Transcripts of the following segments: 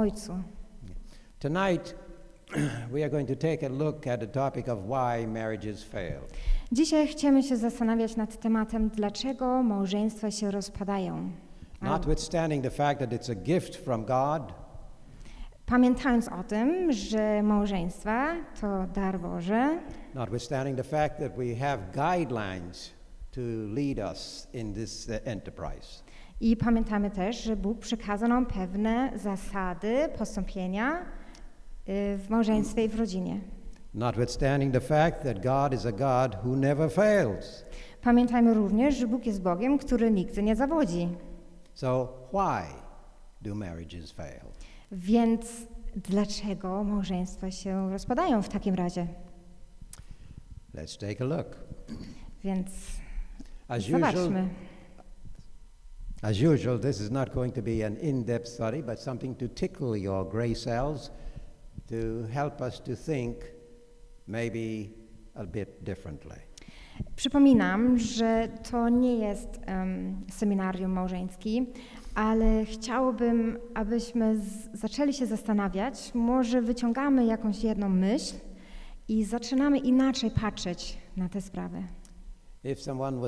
ojcu. Tonight we are going to take a look at the topic of why marriages fail. Dzisiaj chcemy się zastanawiać nad tematem, dlaczego małżeństwa się rozpadają. Notwithstanding the fact that it's a gift from God, Pamiętając o tym, że małżeństwa to dar Boży, notwithstanding the fact that we have guidelines to lead us in this enterprise. i pamiętamy też, że Bóg przekazał nam pewne zasady postąpienia w małżeństwie i w rodzinie. Notwithstanding the fact that God is a God who never fails. Pamiętajmy również, że Bóg jest Bogiem, który nigdy nie zawodzi. So why do marriages fail? Więc dlaczego małżeństwa się rozpadają w takim razie? Let's take a look. Więc As zobaczmy. usual, this is not going to be an in-depth study, but something to tickle your gray cells, to help us to think maybe a bit differently. Przypominam, że to nie jest seminarium małżeński, ale chciałbym, abyśmy zaczęli się zastanawiać, może wyciągamy jakąś jedną myśl i zaczynamy inaczej patrzeć na te sprawy. If someone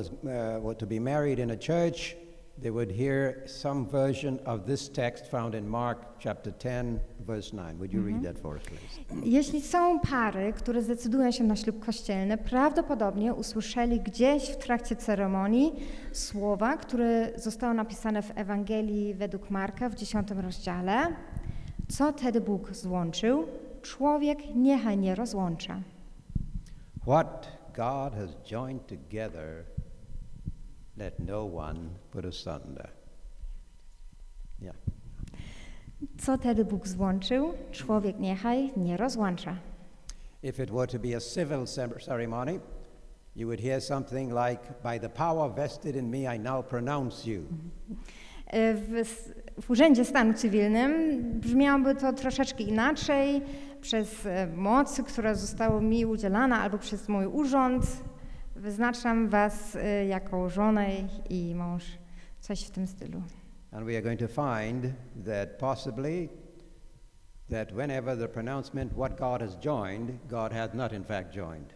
were to be married in a church, they would hear some version of this text found in Mark chapter 10, verse 9. Would you read that for us, please? Jeśli są pary, które zdecydują się na ślub kościelny, prawdopodobnie usłyszeli gdzieś w trakcie ceremonii słowa, które zostały napisane w Ewangelii według Marka w 10 rozdziale. Co tedy Bóg złączył, człowiek niechaj nie rozłącza. What God has joined together, let no one put asunder. Yeah. Co tedy Bóg złączył, człowiek niechaj nie rozłącza. If it were to be a civil ceremony, you would hear something like, by the power vested in me, I now pronounce you. W Urzędzie Stanu Cywilnym brzmiałoby to troszeczkę inaczej, przez moc, która została mi udzielana, albo przez mój urząd. Wyznaczam was jako żonę i mąż, coś w tym stylu. And we are going to find that possibly that whenever the pronouncement what God has joined, God has not in fact joined.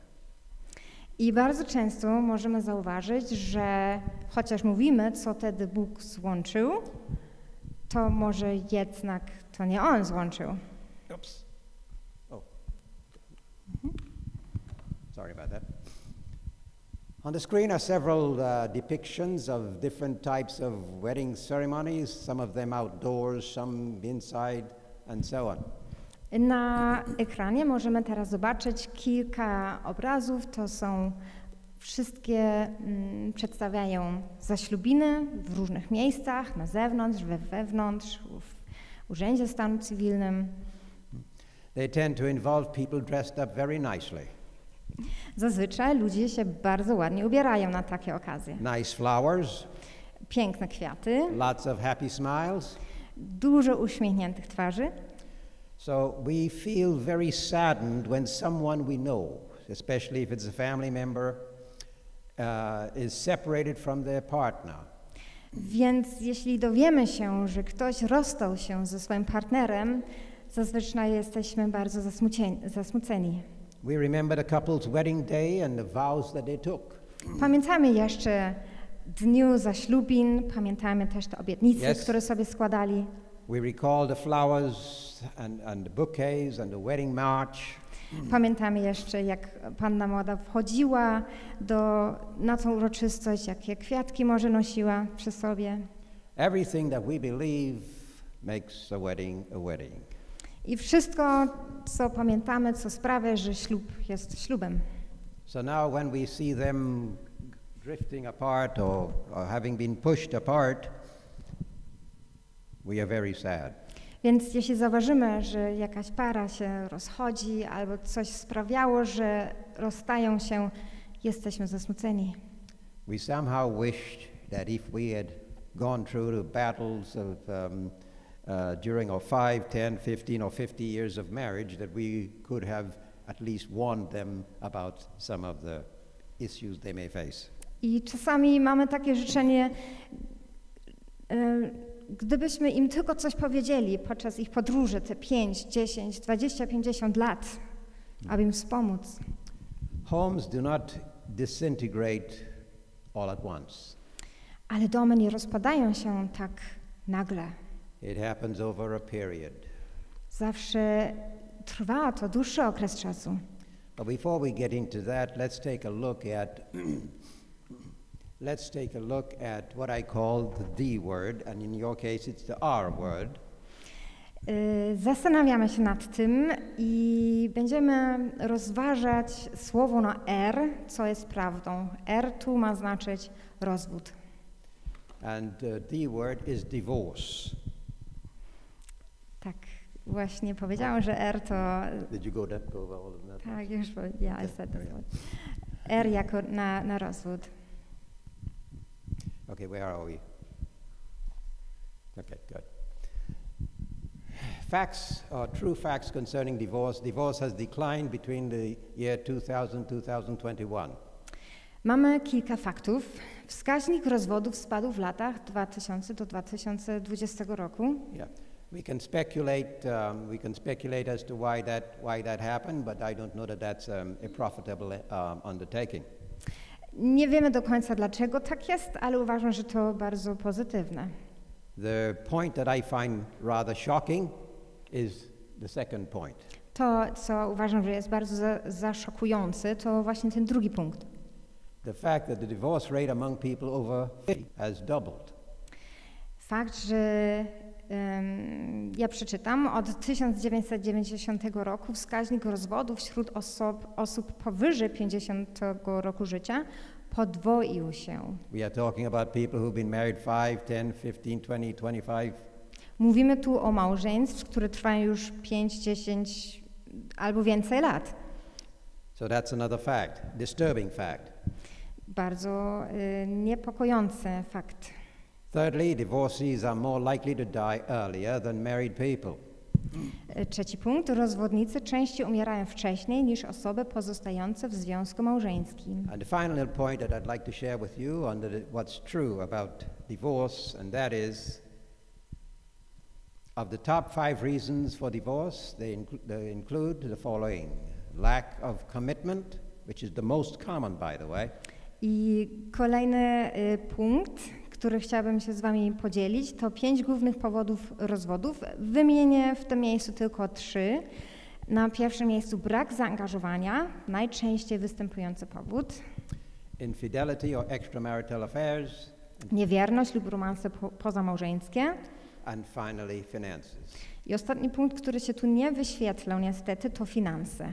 I bardzo często możemy zauważyć, że chociaż mówimy, co tedy Bóg złączył, to może jednak to nie On złączył. Oops. Oh. Sorry about that. On the screen are several depictions of different types of wedding ceremonies, some of them outdoors, some inside, and so on. Na ekranie możemy teraz zobaczyć kilka obrazów. To są wszystkie przedstawiają zaślubiny w różnych miejscach, na zewnątrz, wewnątrz, w Urzędzie Stanu Cywilnym. They tend to involve people dressed up very nicely. Zazwyczaj ludzie się bardzo ładnie ubierają na takie okazje. Nice flowers. Piękne kwiaty. Lots of happy smiles. Dużo uśmiechniętych twarzy. So we feel very saddened when someone we know, especially if it's a family member, is separated from their partner. Więc jeśli dowiemy się, że ktoś rozstał się ze swoim partnerem, zazwyczaj jesteśmy bardzo zasmuceni. We remember the couple's wedding day and the vows that they took. Pamiętamy jeszcze dniu zaślubin, pamiętamy też te obietnice, które sobie składali. We recall the flowers and the bouquets and the wedding march. Pamiętamy jeszcze, jak panna młoda wchodziła na tą uroczystość, jakie kwiatki może nosiła przy sobie. Everything that we believe makes a wedding a wedding. I wszystko, co pamiętamy, co sprawia, że ślub jest ślubem. So now when we see them drifting apart or having been pushed apart, we are very sad. Więc jeśli zauważymy, że jakaś para się rozchodzi albo coś sprawiało, że rozstają się, jesteśmy zasmuceni. We somehow wished that if we had gone through the battles of during our 5, 10, 15 or 50 years of marriage, that we could have at least warned them about some of the issues they may face. I czasami mamy takie życzenie, gdybyśmy im tylko coś powiedzieli podczas ich podróży, te 5, 10, 20, 50 lat, aby im wspomóc. Homes do not disintegrate all at once. Ale domy nie rozpadają się tak nagle. It happens over a period. Zawsze trwa to dłuższy okres czasu. But before we get into that, let's take a look at what I call the word, and in your case it's the R word. Zastanawiamy się nad tym i będziemy rozważać słowo na R, co jest prawdą. R tu ma znaczyć rozwód. And the word is divorce. Tak, właśnie powiedziałam, że R to... Did you go over all of that? Tak, już powiedziałam. I said this one. R jako na rozwód. Okay, where are we? Okay, good. Facts, or true facts concerning divorce. Divorce has declined between the year 2000-2021. Mamy kilka faktów. Wskaźnik rozwodów spadł w latach 2000 do 2020 roku. Yeah, we can speculate as to why that happened, but I don't know that that's a profitable undertaking. Nie wiemy do końca dlaczego tak jest, ale uważam, że to bardzo pozytywne. The point that I find rather shocking is the second point. To, co uważam, że jest bardzo zaszokujące, to właśnie ten drugi punkt. The fact that the divorce rate among people over 50 has doubled. Fakt, że ja przeczytam, od 1990 roku wskaźnik rozwodów wśród osób powyżej 50 roku życia podwoił się. We are talking about people who've been married 5, 10, 15, 20, 25. Mówimy tu o małżeństwach, które trwają już 5, 10 albo więcej lat. So that's another fact, disturbing fact. Bardzo niepokojący fakt. Thirdly, divorcees are more likely to die earlier than married people. Trzeci punkt. Rozwodnicy częściej umierają wcześniej niż osoby pozostające w związku małżeńskim. And the final point that I'd like to share with you on what's true about divorce, and that is, of the top 5 reasons for divorce, they include the following: lack of commitment, which is the most common, by the way. I kolejny punkt, który chciałabym się z wami podzielić, to 5 głównych powodów rozwodów. Wymienię w tym miejscu tylko 3. Na pierwszym miejscu brak zaangażowania, najczęściej występujący powód. Infidelity or extramarital affairs. Niewierność lub romanse pozamałżeńskie. And finally, finances. I ostatni punkt, który się tu nie wyświetlał niestety, to finanse.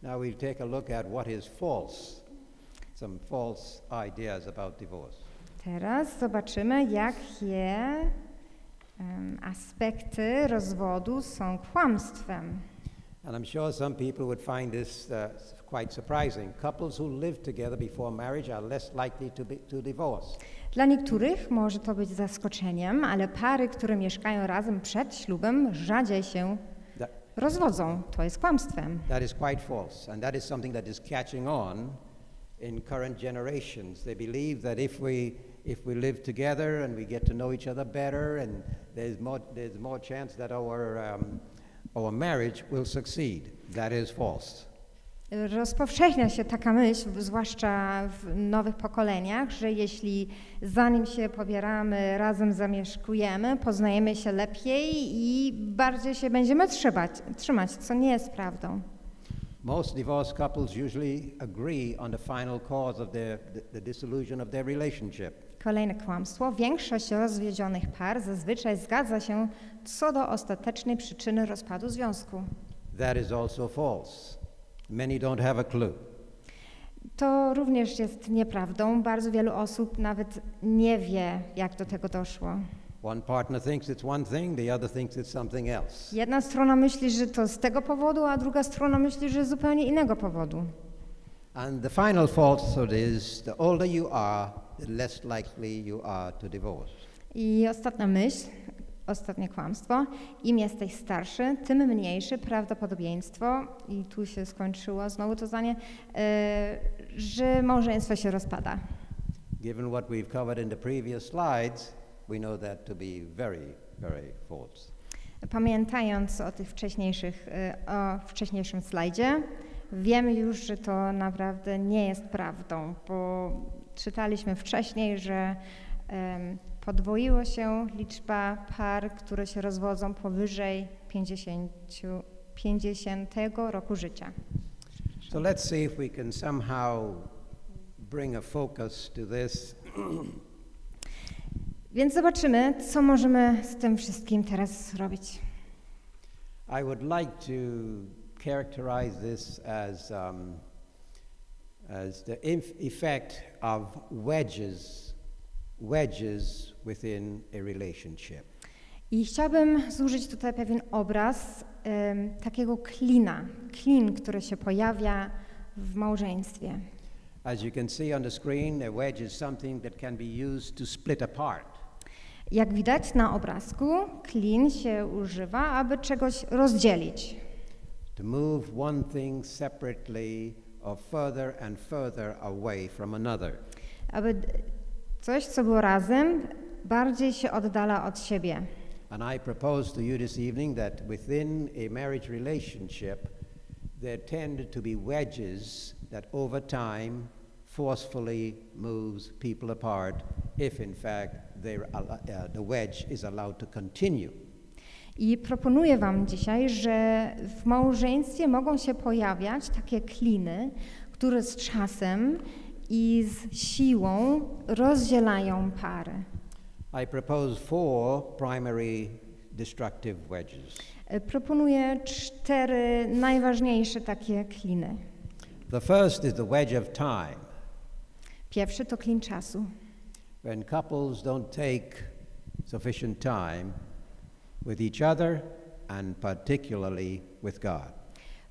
Now we'll take a look at what is false. Some false ideas about divorce. Teraz zobaczymy, jakie aspekty rozwodu są kłamstwem. And I'm sure some people would find this quite surprising. Couples who live together before marriage are less likely to divorce. Dla niektórych może to być zaskoczeniem, ale pary, które mieszkają razem przed ślubem, rzadziej się rozwodzą. To jest kłamstwem. That is quite false, and that is something that is catching on in current generations. They believe that if we live together and we get to know each other better, and there's more chance that our marriage will succeed. That is false. Rozpowszechnia się taka myśl, zwłaszcza w nowych pokoleniach, że jeśli zanim się pobieramy, razem zamieszkujemy, poznajemy się lepiej i bardziej się będziemy trzymać, co nie jest prawdą. Most divorced couples usually agree on the final cause of the dissolution of their relationship. Kolejne kłamstwo. Większość rozwiedzionych par zazwyczaj zgadza się co do ostatecznej przyczyny rozpadu związku. That is also false. Many don't have a clue. To również jest nieprawdą. Bardzo wielu osób nawet nie wie, jak do tego doszło. One partner thinks it's one thing, the other thinks it's something else. Jedna strona myśli, że to z tego powodu, a druga strona myśli, że z zupełnie innego powodu. And the final falsehood is, the older you are, the less likely you are to divorce. I ostatnia myśl, ostatnie kłamstwo. Im jesteś starszy, tym mniejsze prawdopodobieństwo, i tu się skończyło znowu to zdanie, że małżeństwo się rozpada. Given what we've covered in the previous slides, we know that to be very, very false. Pamiętając o wcześniejszym slajdzie, wiemy już, że to naprawdę nie jest prawdą, bo czytaliśmy wcześniej, że podwoiła się liczba par, które się rozwodzą powyżej 50 roku życia. So let's see if we can somehow bring a focus to this. Więc zobaczymy, co możemy z tym wszystkim teraz zrobić. I would like to characterize this as the effect of wedges within a relationship. I chciałabym zużyć tutaj pewien obraz takiego klin, który się pojawia w małżeństwie. As you can see on the screen, a wedge is something that can be used to split apart. Jak widać na obrazku, klin się używa, aby czegoś rozdzielić. To move one thing separately or further and further away from another. Aby coś, co było razem, bardziej się oddala od siebie. And I propose to you this evening that within a marriage relationship, there tend to be wedges that over time forcefully moves people apart if in fact the wedge is allowed to continue. I proponuję wam dzisiaj, że w małżeństwie mogą się pojawiać takie kliny, które z czasem i z siłą rozdzielają pary. I propose 4 primary destructive wedges. Proponuję 4 najważniejsze takie kliny. The first is the wedge of time. Pierwszy to klin czasu. When couples don't take sufficient time with each other and particularly with God.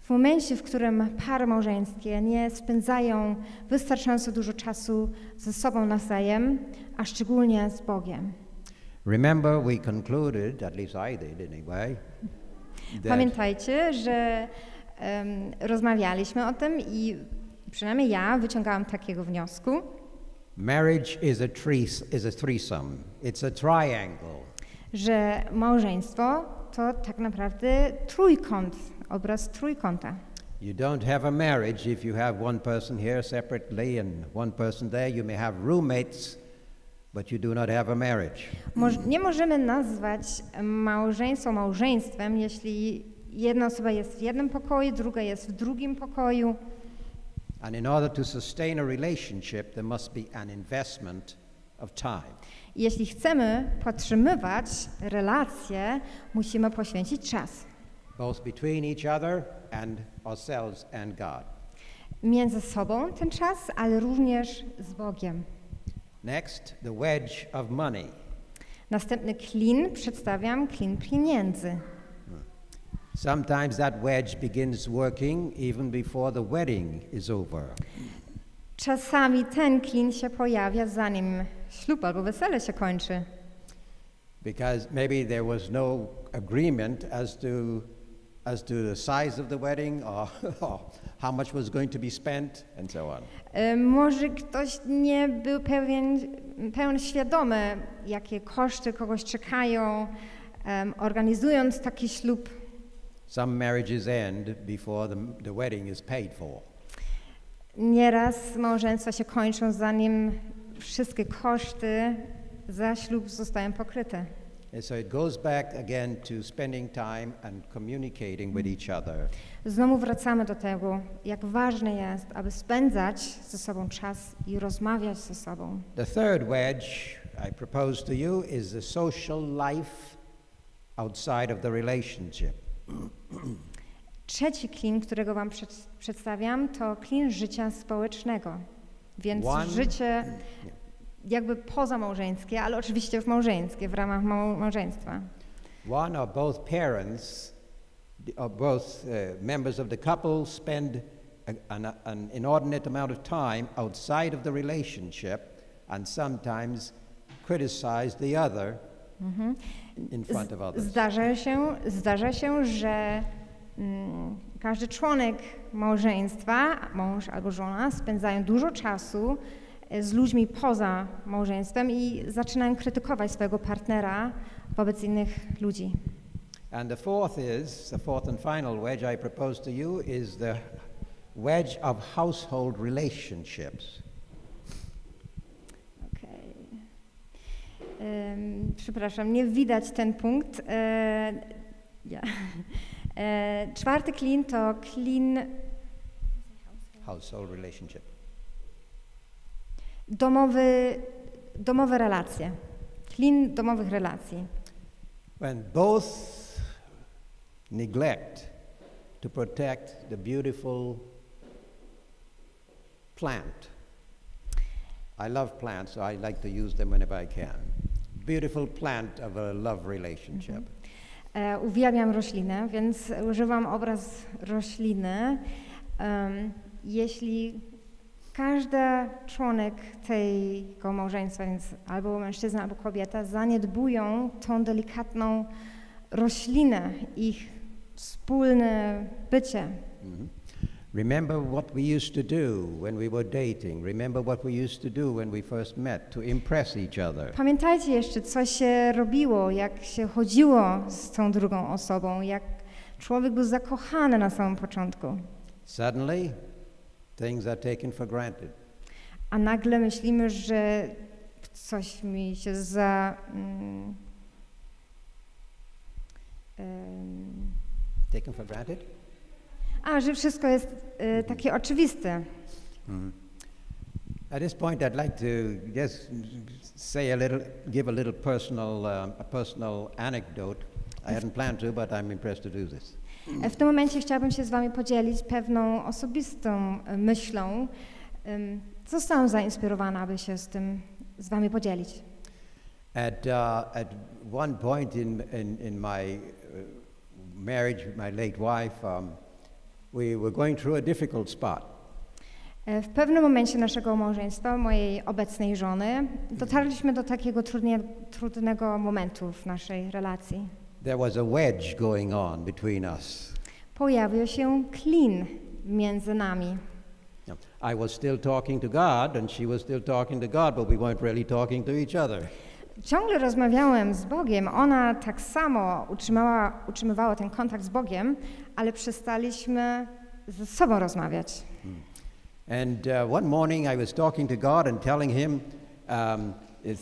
W momencie, w którym pary małżeńskie nie spędzają wystarczająco dużo czasu ze sobą nawzajem, a szczególnie z Bogiem. Remember, we concluded, at least I did anyway, Pamiętajcie, że rozmawialiśmy o tym i przynajmniej ja wyciągałam takiego wniosku. Marriage is a threesome. It's a triangle. Że małżeństwo to tak naprawdę trójkąt, obraz trójkąta. You don't have a marriage if you have one person here separately and one person there. You may have roommates, but you do not have a marriage. Nie możemy nazwać małżeństwo małżeństwem, jeśli jedna osoba jest w jednym pokoju, druga jest w drugim pokoju. And in order to sustain a relationship, there must be an investment of time. Jeśli chcemy podtrzymywać relacje, musimy poświęcić czas. Both between each other and ourselves and God. Między sobą ten czas, ale również z Bogiem. Next, the wedge of money. Następny klin przedstawiam klin pieniędzy. Sometimes that wedge begins working even before the wedding is over. Czasami ten klin się pojawia, zanim ślub albo wesele się kończy. Because maybe there was no agreement as to the size of the wedding or how much was going to be spent and so on. Może ktoś nie był pełen świadomy, jakie koszty kogoś czekają, organizując taki ślub. Some marriages end before the wedding is paid for. Nieraz małżeństwa się kończą, zanim wszystkie koszty za ślub zostają pokryte. And so it goes back again to spending time and communicating with each other. Znowu wracamy do tego, jak ważne jest, aby spędzać ze sobą czas i rozmawiać ze sobą. The third wedge I propose to you is the social life outside of the relationship. Trzeci klin, którego wam przedstawiam, to klin życia społecznego. Więc życie jakby pozamałżeńskie, ale oczywiście małżeńskie, w ramach małżeństwa. One or both parents or both members of the couple spend an inordinate amount of time outside of the relationship and sometimes criticize the other in front of others. Zdarza się, że każdy członek małżeństwa, mąż albo żona, spędzają dużo czasu z ludźmi poza małżeństwem i zaczynają krytykować swojego partnera wobec innych ludzi. And the fourth and final wedge I propose to you is the wedge of household relationships. Okay. Przepraszam, nie widać ten punkt. Czwarty klin to klin Household relationship. Domowe relacje. Klin domowych relacji. When both neglect to protect the beautiful plant. I love plants, so I like to use them whenever I can. Beautiful plant of a love relationship. Uwielbiam rośliny, więc używam obraz rośliny. Jeśli każdy członek tego małżeństwa, więc albo mężczyzna, albo kobieta, zaniedbują tą delikatną roślinę, ich wspólne bycie. Remember what we used to do when we were dating. Remember what we used to do when we first met to impress each other. Pamiętajcie jeszcze, co się robiło, jak się chodziło z tą drugą osobą, jak człowiek był zakochany na samym początku. Suddenly, things are taken for granted. A nagle myślimy, że coś mi się Taken for granted? że wszystko jest takie oczywiste. At this point, I'd like to just give a little personal anecdote. I hadn't planned to, but I'm impressed to do this. W tym momencie chciałabym się z wami podzielić pewną osobistą myślą. Zostałam zainspirowana, aby się z tym z wami podzielić. At one point in my marriage with my late wife, we were going through a difficult spot. W pewnym momencie naszego małżeństwa, mojej obecnej żony, dotarliśmy do takiego trudnego momentu w naszej relacji. There was a wedge going on between us. Pojawił się klin między nami. I was still talking to God and she was still talking to God, but we weren't really talking to each other. Ciągle rozmawiałem z Bogiem, ona tak samo utrzymywała ten kontakt z Bogiem, ale przestaliśmy ze sobą rozmawiać. And one morning I was talking to God and telling him,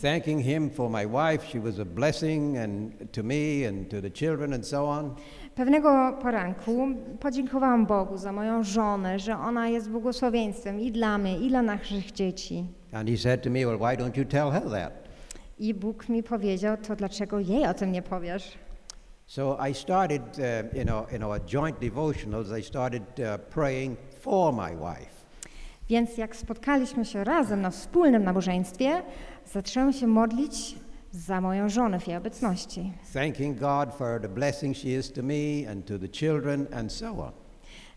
thanking him for my wife. She was a blessing and to me and to the children and so on. Pewnego poranku podziękowałam Bogu za moją żonę, że ona jest błogosławieństwem i dla mnie, i dla naszych dzieci. And he said to me, well, why don't you tell her that? I Bóg mi powiedział, to dlaczego jej o tym nie powiesz? So I started, in our joint devotionals, I started praying for my wife. Więc jak spotkaliśmy się razem na wspólnym nabożeństwie, zacząłem się modlić za moją żonę w jej obecności. Thanking God for the blessing she is to me and to the children and so on.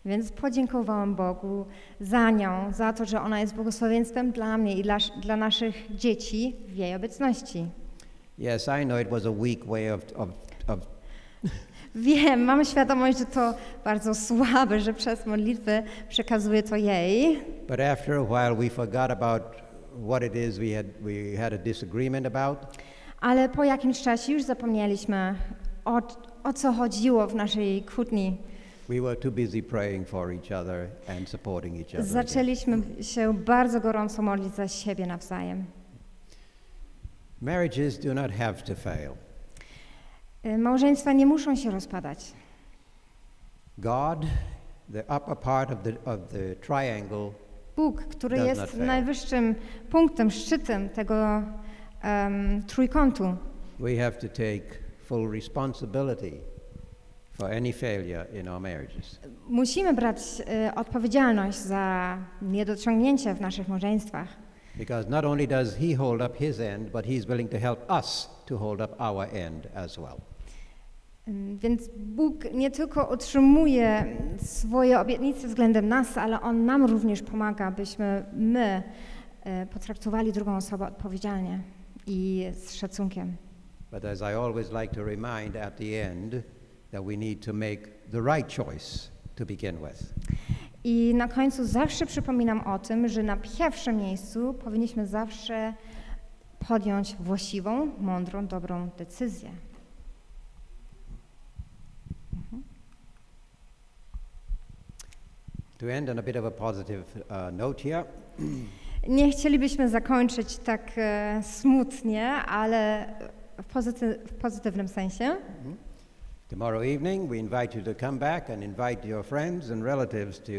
Więc podziękowałam Bogu za nią, za to, że ona jest błogosławieństwem dla mnie i dla naszych dzieci w jej obecności. Yes, I know it was a weak way of Wiem, mam świadomość, że to bardzo słabe, że przez modlitwę przekazuję to jej. But after a while we forgot about what it is we had a disagreement about. Ale po jakimś czasie już zapomnieliśmy o co chodziło w naszej kłótni. We were too busy praying for each other and supporting each other. Zaczęliśmy się bardzo gorąco modlić za siebie nawzajem. Marriages do not have to fail. Małżeństwa nie muszą się rozpadać. God, the upper part of the triangle, Bóg, który jest najwyższym punktem, szczytem tego trójkątu. We have to take full responsibility for any failure in our marriages. Musimy brać odpowiedzialność za niedociągnięcia w naszych małżeństwach. Because not only does he hold up his end, but he's willing to help us to hold up our end as well. Więc Bóg nie tylko utrzymuje swoje obietnice względem nas, ale On nam również pomaga, byśmy my potraktowali drugą osobę odpowiedzialnie i z szacunkiem. But as I always like to remind at the end, that we need to make the right choice to begin with. I na końcu zawsze przypominam o tym, że na pierwszym miejscu powinniśmy zawsze podjąć właściwą, mądrą, dobrą decyzję. To end on a bit of a positive note here. Nie chcielibyśmy zakończyć tak smutnie, ale w pozytywnym sensie. Tomorrow evening we invite you to come back and invite your friends and relatives to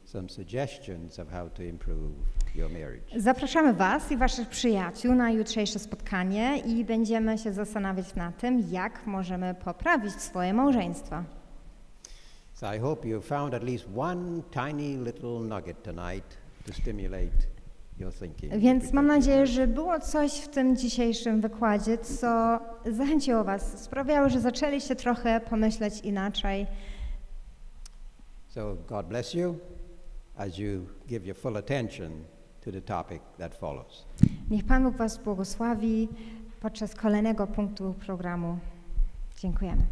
some suggestions of how to improve your marriage. Zapraszamy Was i Waszych przyjaciół na jutrzejsze spotkanie i będziemy się zastanawiać nad tym, jak możemy poprawić swoje małżeństwa. So I hope you found at least one tiny little nugget tonight to stimulate your thinking. Więc mam nadzieję, że było coś w tym dzisiejszym wykładzie, co zachęciło Was, sprawiało, że zaczęliście trochę pomyśleć inaczej. So God bless you as you give your full attention to the topic that follows. Niech Pan Bóg Was błogosławi podczas kolejnego punktu programu. Dziękujemy.